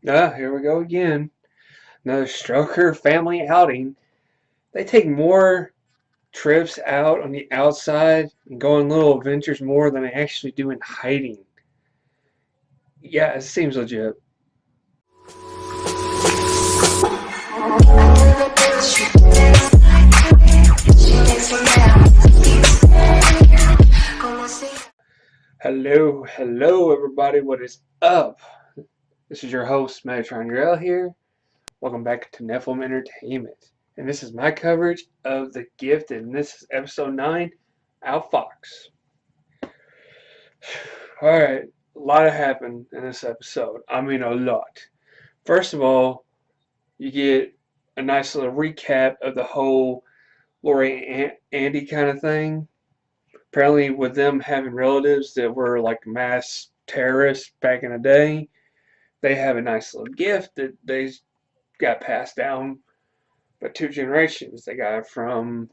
Ah, here we go again. Another Stroker family outing. They take more trips out on the outside and go on little adventures more than they actually do in hiding. Yeah, it seems legit. Hello, everybody. What is up? This is your host, Meltdown Girl here. Welcome back to Nephilim Entertainment. And this is my coverage of The Gift, and this is episode 9, outfoX. Alright, a lot happened in this episode. I mean, a lot. First of all, you get a nice little recap of the whole Lori and Andy kind of thing. Apparently, with them having relatives that were like mass terrorists back in the day, they have a nice little gift that they got passed down by two generations. They got it from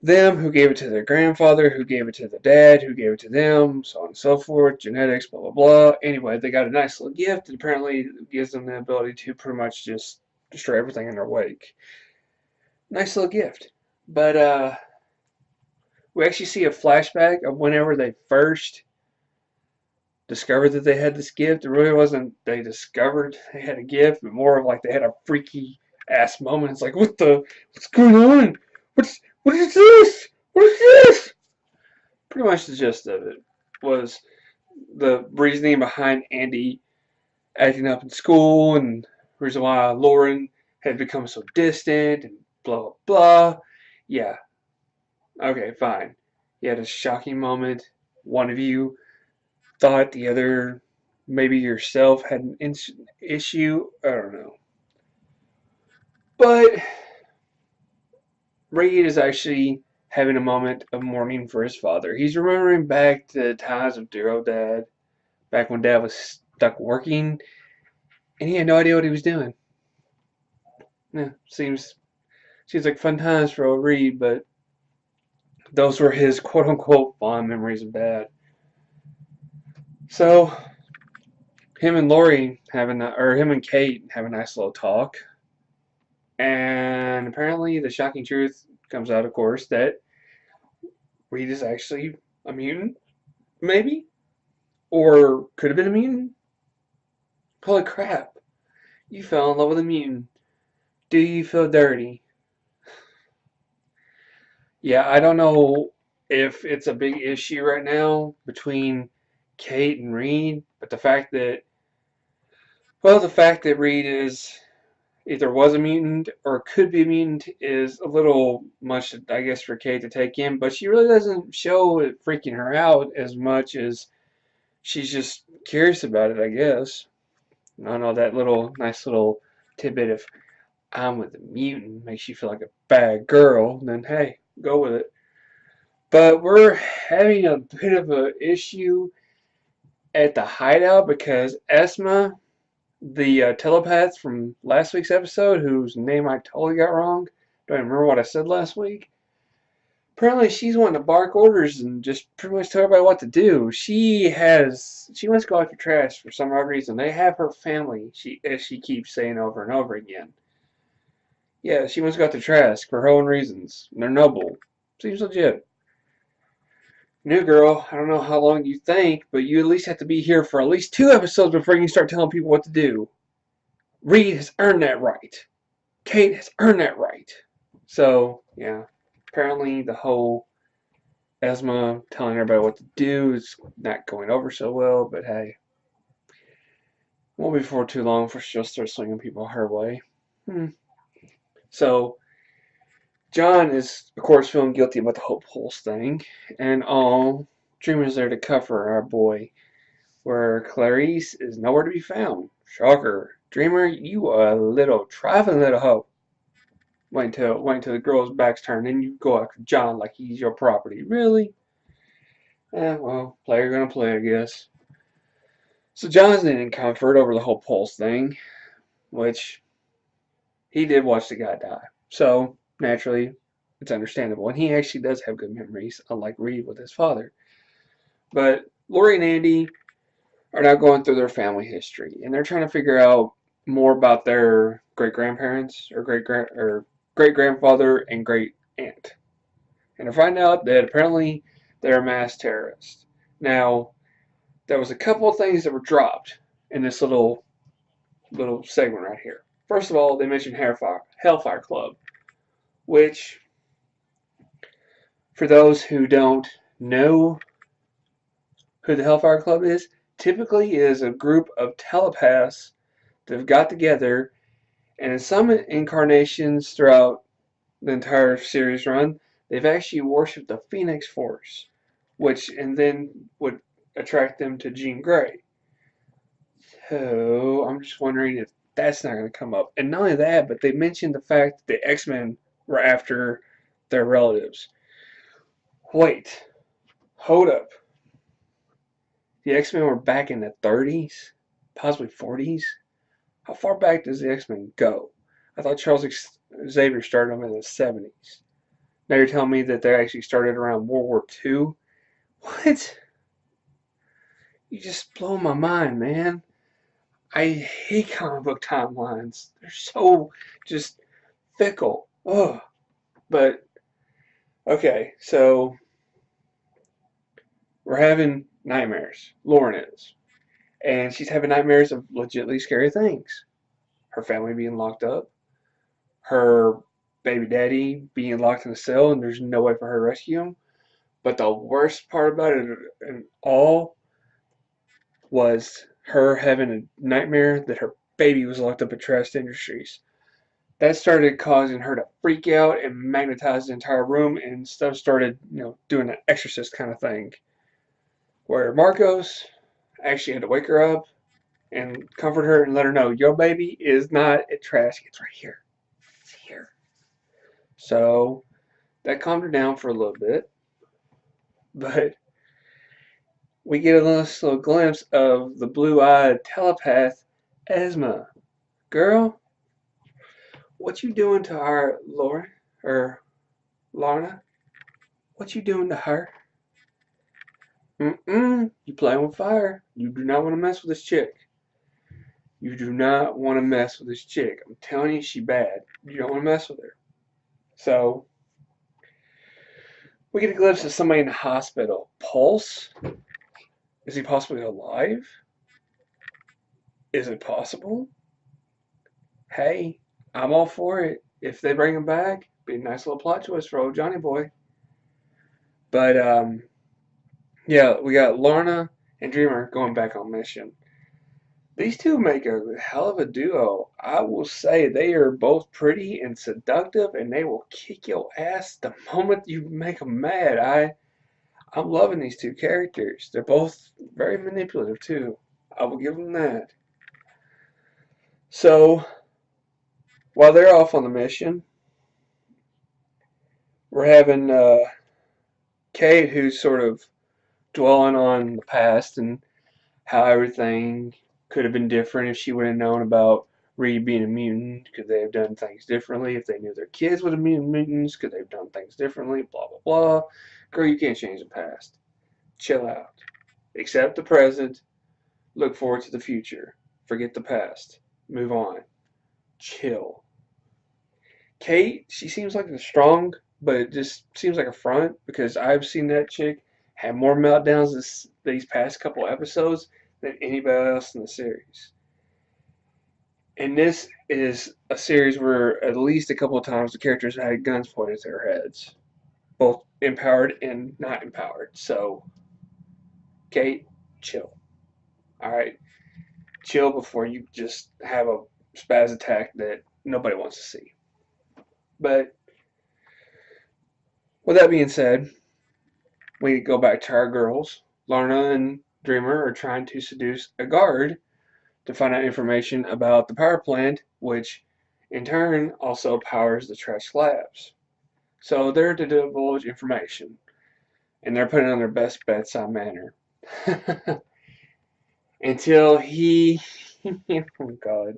them, who gave it to their grandfather, who gave it to the dad, who gave it to them, so on and so forth, genetics, blah, blah, blah. Anyway, they got a nice little gift that apparently gives them the ability to pretty much just destroy everything in their wake. Nice little gift. But we actually see a flashback of whenever they first discovered that they had this gift. It really wasn't they discovered they had a gift, but more of like they had a freaky ass moment. It's like, what's going on? What is this? What is this? Pretty much the gist of it was the reasoning behind Andy acting up in school and the reason why Lauren had become so distant and blah blah blah. Yeah, okay, fine. You had a shocking moment. One of you thought the other, maybe yourself, had an issue. I don't know. But Reed is actually having a moment of mourning for his father. He's remembering back to the times of dear old dad, back when dad was stuck working and he had no idea what he was doing. Yeah, seems like fun times for old Reed, but those were his quote unquote fond memories of dad. So him and Lori having, or him and Kate have a nice little talk. And apparently, the shocking truth comes out, of course, that Reed is actually a mutant, maybe? Or could have been a mutant? Holy crap. You fell in love with a mutant. Do you feel dirty? Yeah, I don't know if it's a big issue right now between Kate and Reed, but the fact that Reed is either was a mutant or could be a mutant is a little much, I guess, for Kate to take in, but she really doesn't show it freaking her out as much as she's just curious about it, I guess. I don't know, that nice little tidbit of I'm with a mutant makes you feel like a bad girl, then hey, go with it. But we're having a bit of an issue at the hideout because ESMA, the telepath from last week's episode, whose name I totally got wrong, don't even remember what I said last week. Apparently, she's wanting to bark orders and just pretty much tell everybody what to do. She wants to go after trash for some odd reason. They have her family, as she keeps saying over and over again. Yeah, she wants to go after trash for her own reasons. They're noble. Seems legit. New girl, I don't know how long you think, but you at least have to be here for at least 2 episodes before you can start telling people what to do. Reed has earned that right. Kate has earned that right. So, yeah. Apparently, the whole ESMA telling everybody what to do is not going over so well, but hey. Won't be for too long before she'll start swinging people her way. So, John is, of course, feeling guilty about the whole Pulse thing, and all Dreamer's there to cover our boy, where Clarice is nowhere to be found. Shocker. Dreamer, you a little trifling little hoe. Wait until the girl's back's turned, then you go after John like he's your property. Really? Well, player gonna play, I guess. So John's needing comfort over the whole Pulse thing, which he did watch the guy die. So, naturally, it's understandable. And he actually does have good memories, unlike Reed with his father. But Lori and Andy are now going through their family history, and they're trying to figure out more about their great grandparents or great grandfather and great aunt. And to find out that apparently they're mass terrorists. Now, there was a couple of things that were dropped in this little segment right here. First of all, they mentioned Hellfire Club, which, for those who don't know who the Hellfire Club is, typically is a group of telepaths that have got together, and in some incarnations throughout the entire series run, they've actually worshipped the Phoenix Force, which and then would attract them to Jean Grey. So I'm just wondering if that's not going to come up. And not only that, but they mentioned the fact that the X-Men were after their relatives. Wait, hold up. The X-Men were back in the 30s, possibly 40s. How far back does the X-Men go? I thought Charles Xavier started them in the 70s. Now you're telling me that they actually started around World War II? What? You just blow my mind, man. I hate comic book timelines. They're so just fickle. Ugh. But, okay, so we're having nightmares. Lauren is. And she's having nightmares of legitimately scary things. Her family being locked up. Her baby daddy being locked in a cell and there's no way for her to rescue him. But the worst part about it all was her having a nightmare that her baby was locked up at Trash Industries. That started causing her to freak out and magnetize the entire room, and stuff started, doing an exorcist kind of thing. Where Marcos actually had to wake her up and comfort her and let her know your baby is not at trash. It's right here. It's here. So that calmed her down for a little bit, but we get a little glimpse of the blue-eyed telepath ESMA Girl. What you doing to our Laura or Lana? What you doing to her? You playing with fire. You do not want to mess with this chick. You do not want to mess with this chick. I'm telling you, she bad. You don't want to mess with her. So, we get a glimpse of somebody in the hospital. Pulse? Is he possibly alive? Is it possible? Hey, I'm all for it. If they bring him back, be a nice little plot twist for old Johnny Boy. But, yeah, we got Lorna and Dreamer going back on mission. These two make a hell of a duo. I will say they are both pretty and seductive, and they will kick your ass the moment you make them mad. I'm loving these two characters. They're both very manipulative too. I will give them that. So while they're off on the mission, we're having Kate, who's sort of dwelling on the past and how everything could have been different if she would have known about Reed being a mutant. Could they have done things differently? If they knew their kids would have been mutants, could they have done things differently? Blah, blah, blah. Girl, you can't change the past. Chill out. Accept the present. Look forward to the future. Forget the past. Move on. Chill. Kate, she seems like a strong, but it just seems like a front because I've seen that chick have more meltdowns these past couple episodes than anybody else in the series. And this is a series where at least a couple of times the characters had guns pointed to their heads, both empowered and not empowered. So, Kate, chill. All right, chill before you just have a spaz attack that nobody wants to see. But with that being said, we go back to our girls. Lorna and Dreamer are trying to seduce a guard to find out information about the power plant, which in turn also powers the trash labs. So they're to divulge information, and they're putting on their best bedside manner. Until he, oh God,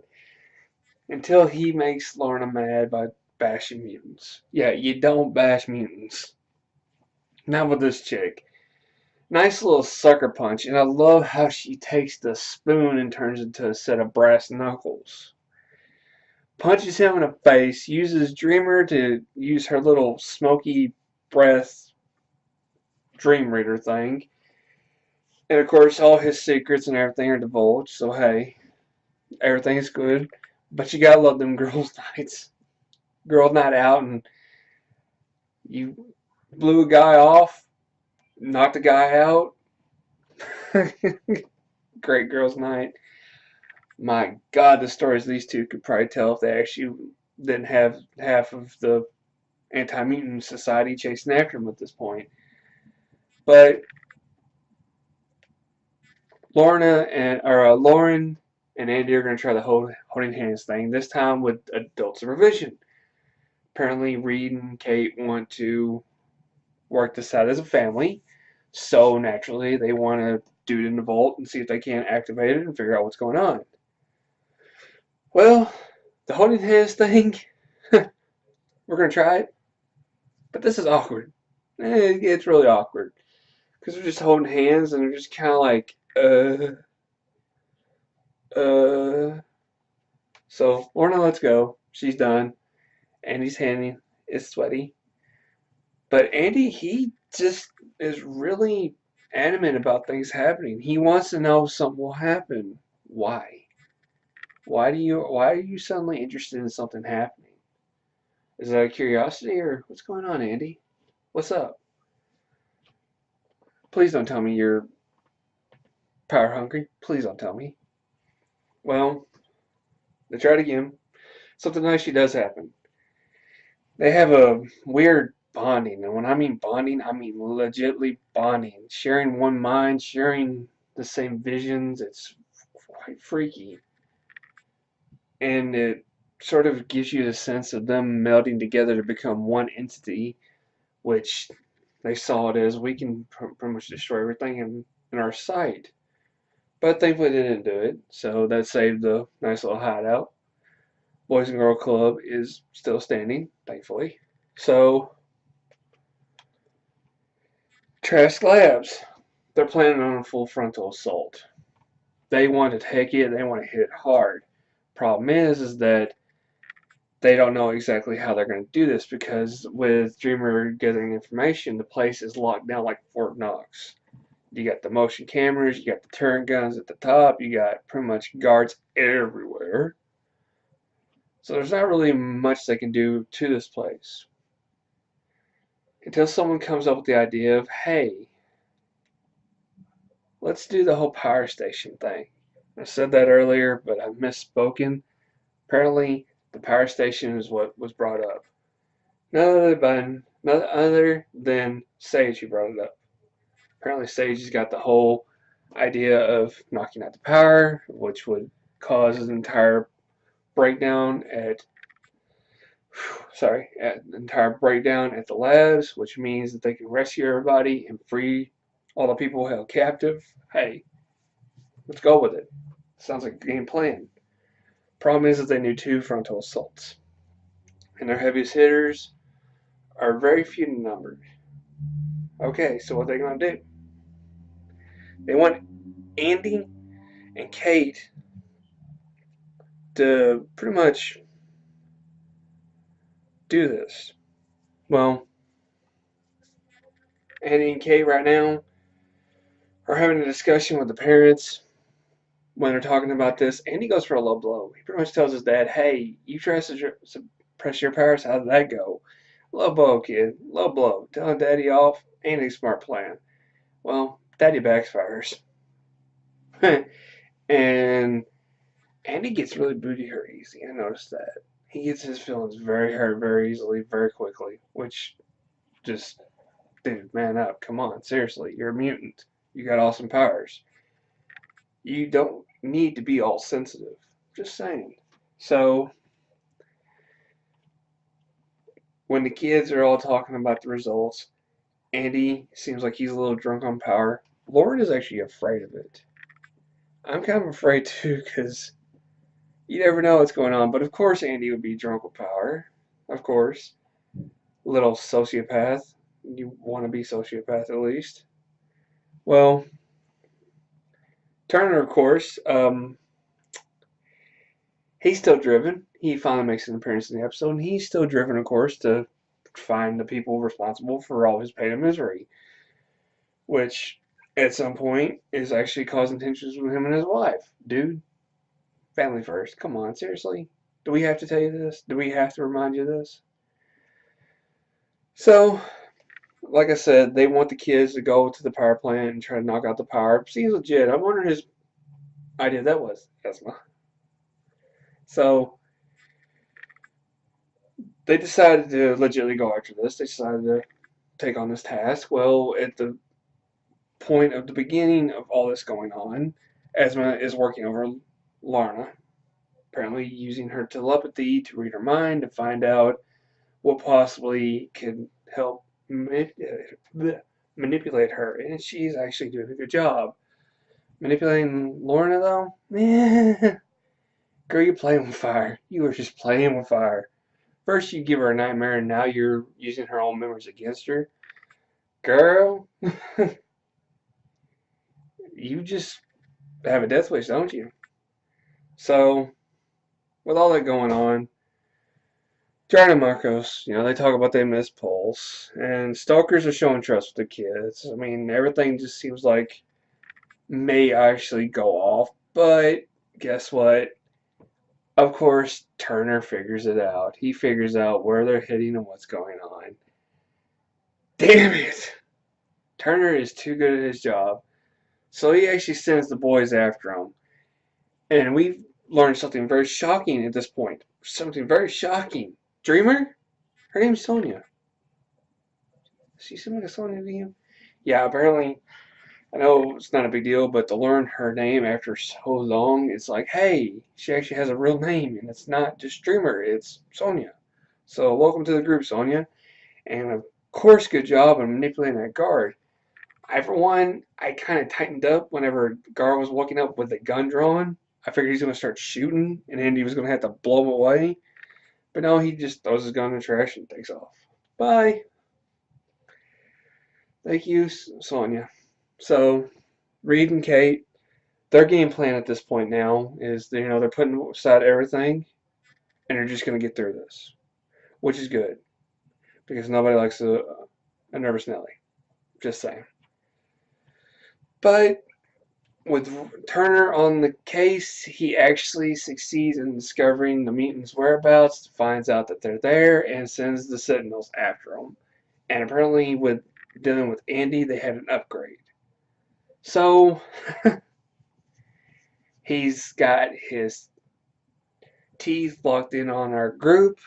until he makes Lorna mad by bashing mutants. Yeah, you don't bash mutants. Not with this chick. Nice little sucker punch, and I love how she takes the spoon and turns it into a set of brass knuckles. Punches him in the face, uses Dreamer to use her little smoky breath dream reader thing. And of course, all his secrets and everything are divulged, so hey, everything's good. But you gotta love them girls' nights. Girl night out, and you blew a guy off, knocked a guy out. Great girls' night. My God, the stories these two could probably tell if they actually didn't have half of the anti-mutant society chasing after them at this point. But Lauren and Andy are going to try the holding hands thing. This time with adult supervision. Apparently, Reed and Kate want to work this out as a family, so naturally they want to do it in the vault and see if they can activate it and figure out what's going on. Well, the holding hands thing, we're going to try it, but this is awkward. It's really awkward because they're just holding hands and they're just kind of like, uh. So Lorna, let's go. She's done. Andy's hand is sweaty, but Andy, he just is really adamant about things happening. He wants to know something will happen. Why? Why are you suddenly interested in something happening? Is that a curiosity or what's going on, Andy? What's up? Please don't tell me you're power hungry. Please don't tell me. Well, they tried again. Something nice does happen. They have a weird bonding, and when I mean bonding, I mean legitly bonding. Sharing one mind, sharing the same visions. It's quite freaky. And it sort of gives you the sense of them melding together to become one entity, which they saw it as we can pretty much destroy everything in our sight. But thankfully they didn't do it, so that saved the nice little hideout. Boys and Girl Club is still standing, thankfully. So, Trask Labs, they're planning on a full frontal assault. They want to take it, they want to hit it hard. Problem is that they don't know exactly how they're going to do this because with Dreamer gathering information, the place is locked down like Fort Knox. You got the motion cameras, you got the turret guns at the top, you got pretty much guards everywhere. So there's not really much they can do to this place. Until someone comes up with the idea of, hey, let's do the whole power station thing. I said that earlier, but I misspoken. Apparently, the power station is what was brought up. None other than Sage who brought it up. Apparently, Sage has got the whole idea of knocking out the power, which would cause an entire breakdown at the labs, which means that they can rescue everybody and free all the people held captive. Hey, let's go with it. Sounds like a game plan. Problem is that they need 2 frontal assaults, and their heaviest hitters are very few in number. Okay, so what are they going to do? They want Andy and Kate to pretty much do this. Well, Andy and Kate right now are having a discussion with the parents when they're talking about this. Andy goes for a low blow. He pretty much tells his dad, hey, you try to suppress your powers, how did that go? Low blow, kid. Low blow. Telling daddy off ain't a smart plan. Well, daddy backfires. And Andy gets really booty hurt easy. I noticed that. He gets his feelings very hurt very easily, very quickly, which just, dude, man up. Come on, seriously. You're a mutant. You got awesome powers. You don't need to be all sensitive. Just saying. So, when the kids are all talking about the results, Andy seems like he's a little drunk on power. Lauren is actually afraid of it. I'm kind of afraid too, because you never know what's going on. But of course, Andy would be drunk with power. Of course. Little sociopath. You want to be sociopath at least. Well, Turner, of course, he's still driven. He finally makes an appearance in the episode, and he's still driven, of course, to find the people responsible for all his pain and misery, which at some point is actually causing tensions with him and his wife. Dude, family first. Come on, seriously? Do we have to tell you this? Do we have to remind you this? So, like I said, they want the kids to go to the power plant and try to knock out the power. Seems legit. I wonder whose idea that was, Esma. So, they decided to legitimately go after this. They decided to take on this task. Well, at the point of the beginning of all this going on, Esma is working over Lorna, apparently using her telepathy to read her mind to find out what possibly could help manipulate her. And she's actually doing a good job. Manipulating Lorna, though? Girl, you're playing with fire. You were just playing with fire. First, you give her a nightmare, and now you're using her own memories against her. Girl, you just have a death wish, don't you? So, with all that going on, Jared and Marcos, they talk about they miss Pulse, and stalkers are showing trust with the kids. I mean, everything just seems like may actually go off, but guess what? Of course, Turner figures it out. He figures out where they're hitting and what's going on. Damn it! Turner is too good at his job, so he actually sends the boys after him. And we've learned something very shocking at this point. Something very shocking. Dreamer? Her name's Sonia. She seemed like a Sonia to you? Yeah, apparently, I know it's not a big deal, but to learn her name after so long, it's like, hey, she actually has a real name, and it's not just Dreamer, it's Sonia. So, welcome to the group, Sonia. And of course, good job in manipulating that guard. For one, I kind of tightened up whenever Gar was walking up with the gun drawn. I figured he's going to start shooting, and Andy was going to have to blow him away. But no, he just throws his gun in the trash and takes off. Bye. Thank you, Sonia. So, Reed and Kate, their game plan at this point now is, they're putting aside everything, and they're just going to get through this, which is good because nobody likes a nervous Nelly. Just saying. But with Turner on the case, he actually succeeds in discovering the mutants' whereabouts, finds out that they're there, and sends the Sentinels after them. And apparently, with dealing with Andy, they had an upgrade. So, he's got his teeth locked in on our group,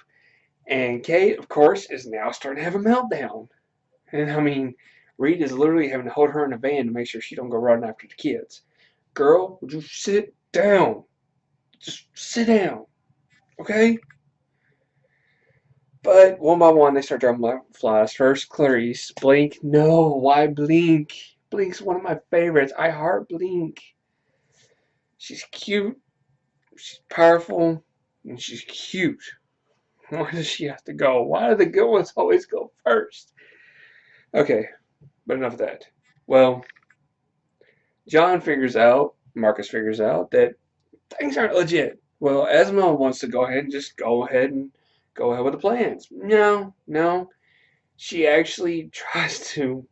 and Kate, of course, is now starting to have a meltdown. And I mean, Reed is literally having to hold her in a van to make sure she don't go running after the kids. Girl, would you sit down? Just sit down, okay? But one by one, they start dropping like flies. First, Clarice. Blink. No, why Blink? Blink's one of my favorites. I heart Blink. She's cute. She's powerful. And she's cute. Why does she have to go? Why do the good ones always go first? Okay, but enough of that. Well, Marcus figures out that things aren't legit. Well, Esma wants to go ahead and just go ahead with the plans. No, no. She actually tries to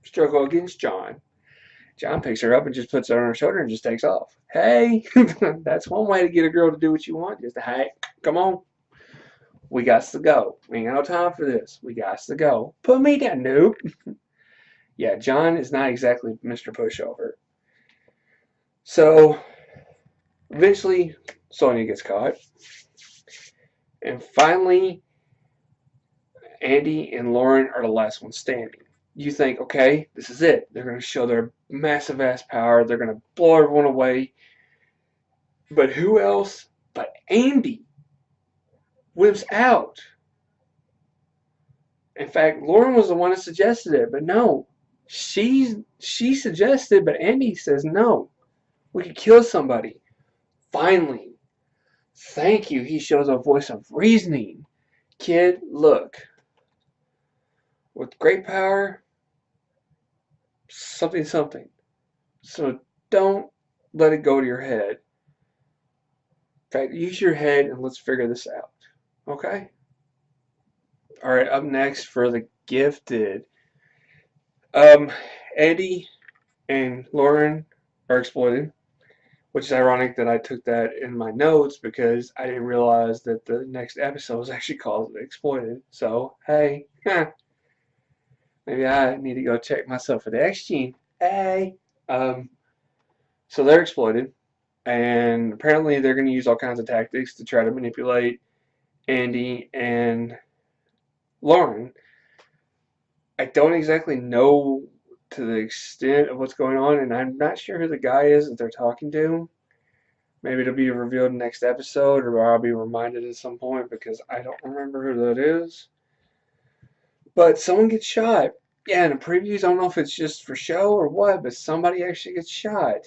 struggle against John. John picks her up and just puts her on her shoulder and just takes off. Hey, that's one way to get a girl to do what you want. Just, hey, come on. We got to go. We ain't got no time for this. We got to go. Put me down, noob. Yeah, John is not exactly Mr. Pushover. So, eventually, Sonya gets caught. And finally, Andy and Lauren are the last ones standing. You think, okay, this is it. They're going to show their massive ass power. They're going to blow everyone away. But who else but Andy whips out? In fact, Lauren was the one that suggested it, but no. She suggested, but Andy says no. We could kill somebody. Finally. Thank you. He shows a voice of reasoning. Kid, look. With great power something, something. So don't let it go to your head. In fact, use your head and let's figure this out. Okay? Alright, up next for the gifted. Um, Andy and Lauren are exploited, which is ironic that I took that in my notes because I didn't realize that the next episode was actually called Exploited. So, hey, maybe I need to go check myself for the X gene. Hey. Um, so they're exploited, and apparently they're going to use all kinds of tactics to try to manipulate Andy and Lauren. I don't exactly know to the extent of what's going on, and I'm not sure who the guy is that they're talking to. Maybe it'll be revealed in the next episode, or I'll be reminded at some point because I don't remember who that is. But someone gets shot. Yeah, in the previews, I don't know if it's just for show or what, but somebody actually gets shot.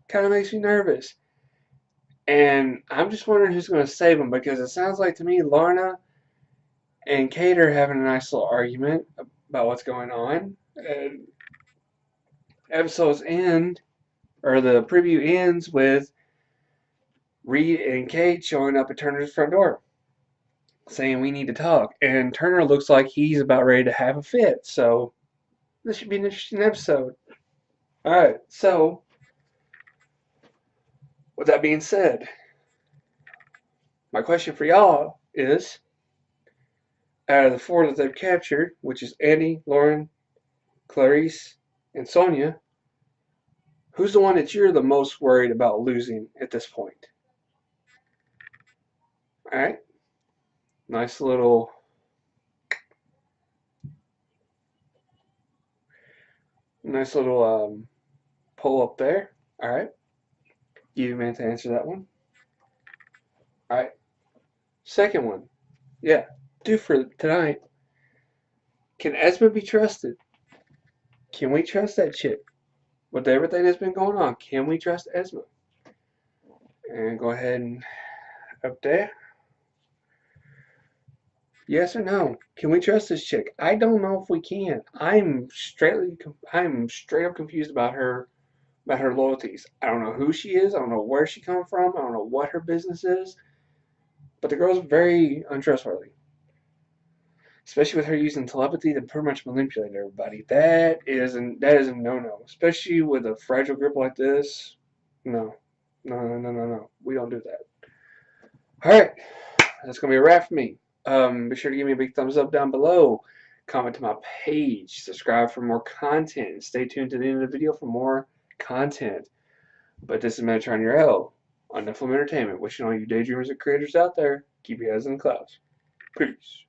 Kind of makes me nervous. And I'm just wondering who's going to save them because it sounds like to me Lorna and Kate are having a nice little argument about what's going on. And episodes end, or the preview ends with Reed and Kate showing up at Turner's front door saying we need to talk. And Turner looks like he's about ready to have a fit. So this should be an interesting episode. Alright, so with that being said, my question for y'all is out of the four that they've captured, which is Annie, Lauren, Clarice, and Sonia, who's the one that you're the most worried about losing at this point? Alright, nice little poll up there. Alright, you meant to answer that one. Alright, second one. Yeah, do for tonight. Can Esma be trusted? Can we trust that chick? With everything that's been going on, can we trust Esma? And go ahead and up there. Yes or no? Can we trust this chick? I don't know if we can. I'm straight up confused about her loyalties. I don't know who she is. I don't know where she come from. I don't know what her business is. But the girl's very untrustworthy. Especially with her using telepathy to pretty much manipulate everybody. That is a no-no. Especially with a fragile grip like this. No. No. We don't do that. Alright. That's going to be a wrap for me. Be sure to give me a big thumbs up down below. Comment to my page. Subscribe for more content. And stay tuned to the end of the video for more content. But this is Metatron your L on Nephilim Entertainment. Wishing all you daydreamers and creators out there, keep your heads in the clouds. Peace.